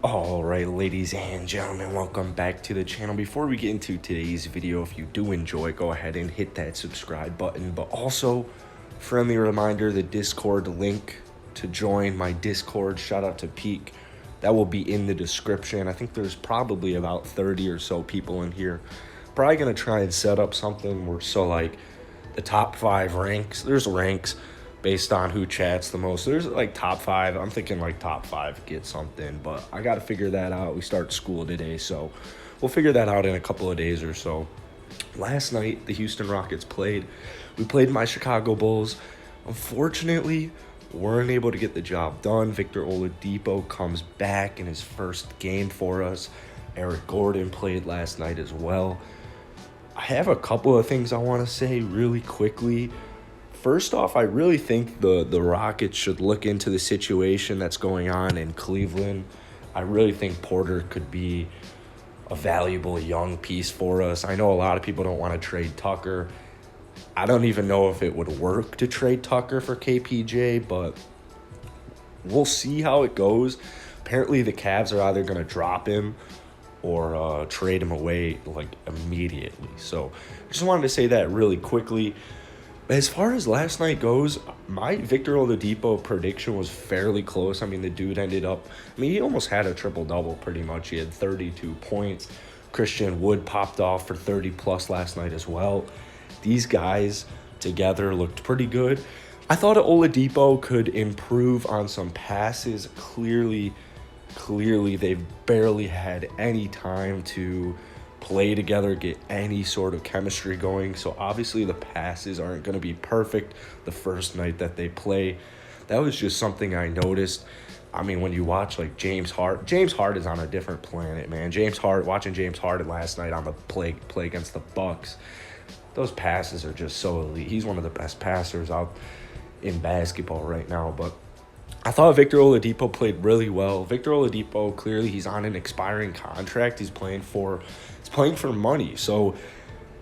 All right, ladies and gentlemen, welcome back to the channel. Before we get into today's video, if you do enjoy, go ahead and hit that subscribe button. But also, friendly reminder, the Discord link to join my Discord, shout out to Peak, that will be in the description. I think there's probably about 30 or so people in here. Probably going to try and set up something where, so like, the top 5 ranks, there's ranks based on who chats the most. There's like top 5. I'm thinking like top 5 get something, but I got to figure that out. We start school today, so we'll figure that out in a couple of days or so. Last night, the Houston Rockets played. We played my Chicago Bulls. Unfortunately, weren't able to get the job done. Victor Oladipo comes back in his first game for us. Eric Gordon played last night as well. I have a couple of things I want to say really quickly. First off, I really think the Rockets should look into the situation that's going on in Cleveland. I really think Porter could be a valuable young piece for us. I know a lot of people don't want to trade Tucker. I don't even know if it would work to trade Tucker for KPJ, but we'll see how it goes. Apparently, the Cavs are either going to drop him or trade him away like immediately. So I just wanted to say that really quickly. As far as last night goes, my Victor Oladipo prediction was fairly close. I mean, the dude ended up, he almost had a triple-double pretty much. He had 32 points. Christian Wood popped off for 30-plus last night as well. These guys together looked pretty good. I thought Oladipo could improve on some passes. Clearly, they've barely had any time to play together, get any sort of chemistry going. So obviously the passes aren't going to be perfect the first night that they play. That was just something I noticed. I mean, when you watch like James Harden is on a different planet, man. Watching James Harden last night on the play against the Bucks, those passes are just so elite. He's one of the best passers out in basketball right now. But I thought Victor Oladipo played really well. Victor Oladipo, clearly he's on an expiring contract. He's playing for money. So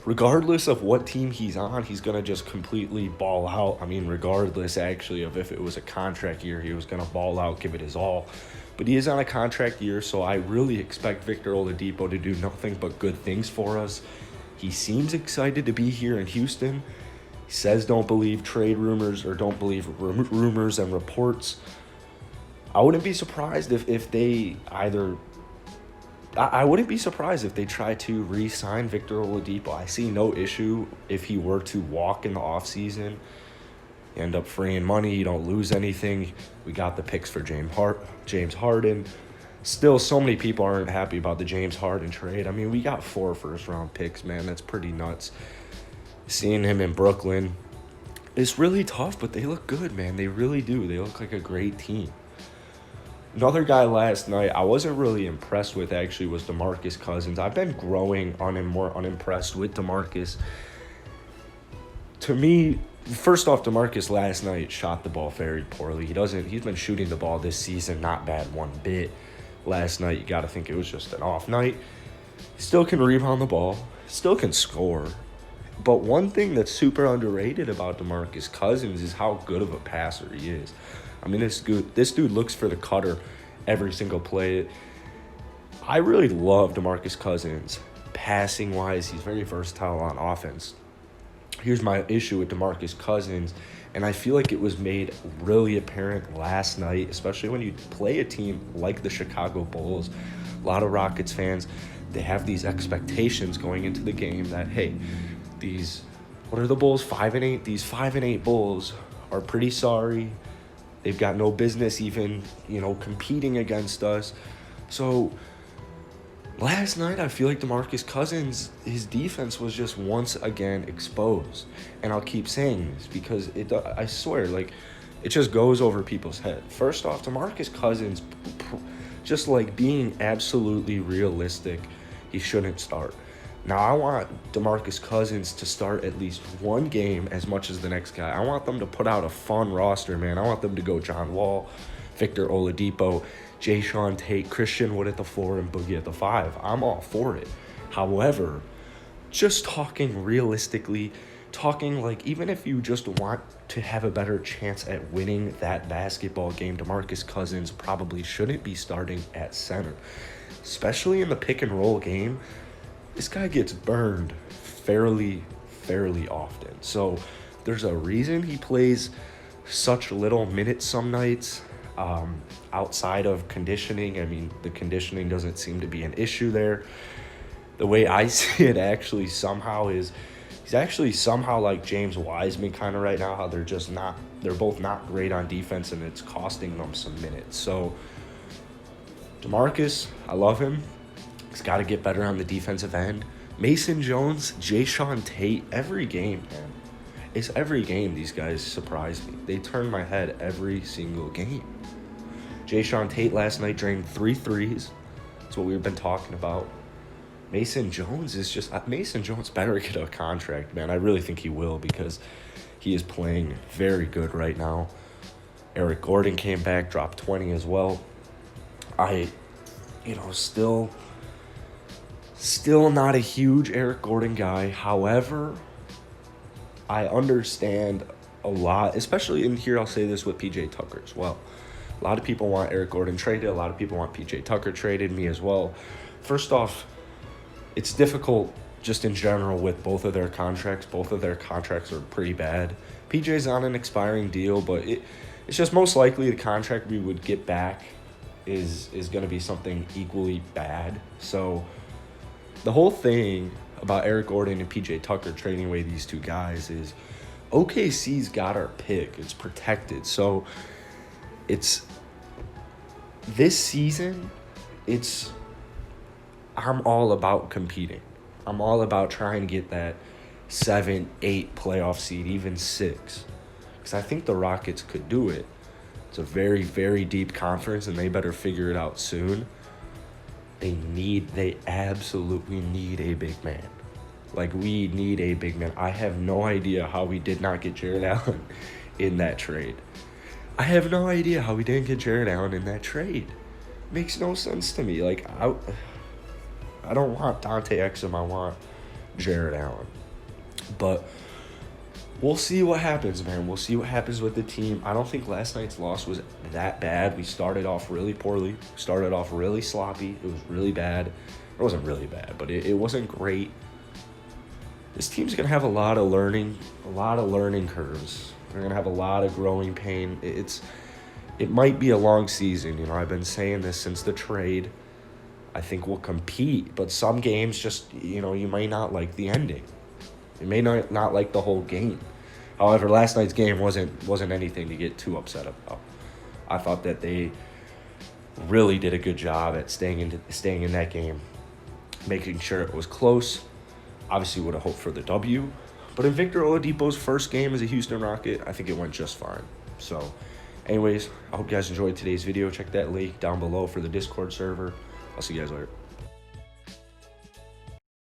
regardless of what team he's on, he's going to just completely ball out. I mean, regardless actually of if it was a contract year, he was going to ball out, give it his all. But he is on a contract year, so I really expect Victor Oladipo to do nothing but good things for us. He seems excited to be here in Houston. He says don't believe trade rumors or don't believe rumors and reports. I wouldn't be surprised if they either... I wouldn't be surprised if they try to re-sign Victor Oladipo. I see no issue if he were to walk in the offseason. You end up freeing money. You don't lose anything. We got the picks for James Harden. Still, so many people aren't happy about the James Harden trade. I mean, we got 4 first-round picks, man. That's pretty nuts. Seeing him in Brooklyn, it's really tough, but they look good, man. They really do. They look like a great team. Another guy last night I wasn't really impressed with, actually, was DeMarcus Cousins. I've been growing more unimpressed with DeMarcus. To me, first off, DeMarcus last night shot the ball very poorly. He's been shooting the ball this season, not bad one bit. Last night, you got to think it was just an off night. Still can rebound the ball, still can score. But one thing that's super underrated about DeMarcus Cousins is how good of a passer he is. I mean, this dude looks for the cutter every single play. I really love DeMarcus Cousins. Passing-wise, he's very versatile on offense. Here's my issue with DeMarcus Cousins, and I feel like it was made really apparent last night, especially when you play a team like the Chicago Bulls. A lot of Rockets fans, they have these expectations going into the game that, hey, what are the Bulls, 5-8? These 5-8 Bulls are pretty sorry. They've got no business even, competing against us. So last night, I feel like DeMarcus Cousins, his defense was just once again exposed. And I'll keep saying this because I swear, it just goes over people's head. First off, DeMarcus Cousins, just being absolutely realistic, he shouldn't start. Now, I want DeMarcus Cousins to start at least one game as much as the next guy. I want them to put out a fun roster, man. I want them to go John Wall, Victor Oladipo, Jae'Sean Tate, Christian Wood at the 4, and Boogie at the 5. I'm all for it. However, just talking realistically, talking like even if you just want to have a better chance at winning that basketball game, DeMarcus Cousins probably shouldn't be starting at center. Especially in the pick and roll game, this guy gets burned fairly often. So there's a reason he plays such little minutes some nights. Outside of conditioning, I mean, the conditioning doesn't seem to be an issue there. The way I see it actually somehow is he's actually somehow like James Wiseman kind of right now, how they're both not great on defense and it's costing them some minutes. So DeMarcus, I love him. He's got to get better on the defensive end. Mason Jones, Jayshawn Tate, every game, man. It's every game these guys surprise me. They turn my head every single game. Jayshawn Tate last night drained 3 threes. That's what we've been talking about. Mason Jones better get a contract, man. I really think he will because he is playing very good right now. Eric Gordon came back, dropped 20 as well. Still not a huge Eric Gordon guy. However, I understand a lot, especially in here, I'll say this with PJ Tucker as well. A lot of people want Eric Gordon traded. A lot of people want PJ Tucker traded, me as well. First off, it's difficult just in general with both of their contracts. Both of their contracts are pretty bad. PJ's on an expiring deal, but it's just most likely the contract we would get back is going to be something equally bad. So the whole thing about Eric Gordon and PJ Tucker trading away these two guys is OKC's got our pick. It's protected. So this season, I'm all about competing. I'm all about trying to get that 7, 8 playoff seed, even 6. Because I think the Rockets could do it. It's a very, very deep conference, and they better figure it out soon. They absolutely need a big man. Like, we need a big man. I have no idea how we did not get Jared Allen in that trade. I have no idea how we didn't get Jared Allen in that trade. Makes no sense to me. Like, I don't want Dante Exum. I want Jared Allen. But we'll see what happens, man. We'll see what happens with the team. I don't think last night's loss was that bad. We started off really poorly. Started off really sloppy. It was really bad. It wasn't really bad, but it wasn't great. This team's going to have a lot of learning curves. They're going to have a lot of growing pain. It might be a long season. You know, I've been saying this since the trade. I think we'll compete, but some games just, you know, you might not like the ending. You may not like the whole game. However, last night's game wasn't anything to get too upset about. I thought that they really did a good job at staying in that game, making sure it was close. Obviously would have hoped for the W. But in Victor Oladipo's first game as a Houston Rocket, I think it went just fine. So, anyways, I hope you guys enjoyed today's video. Check that link down below for the Discord server. I'll see you guys later.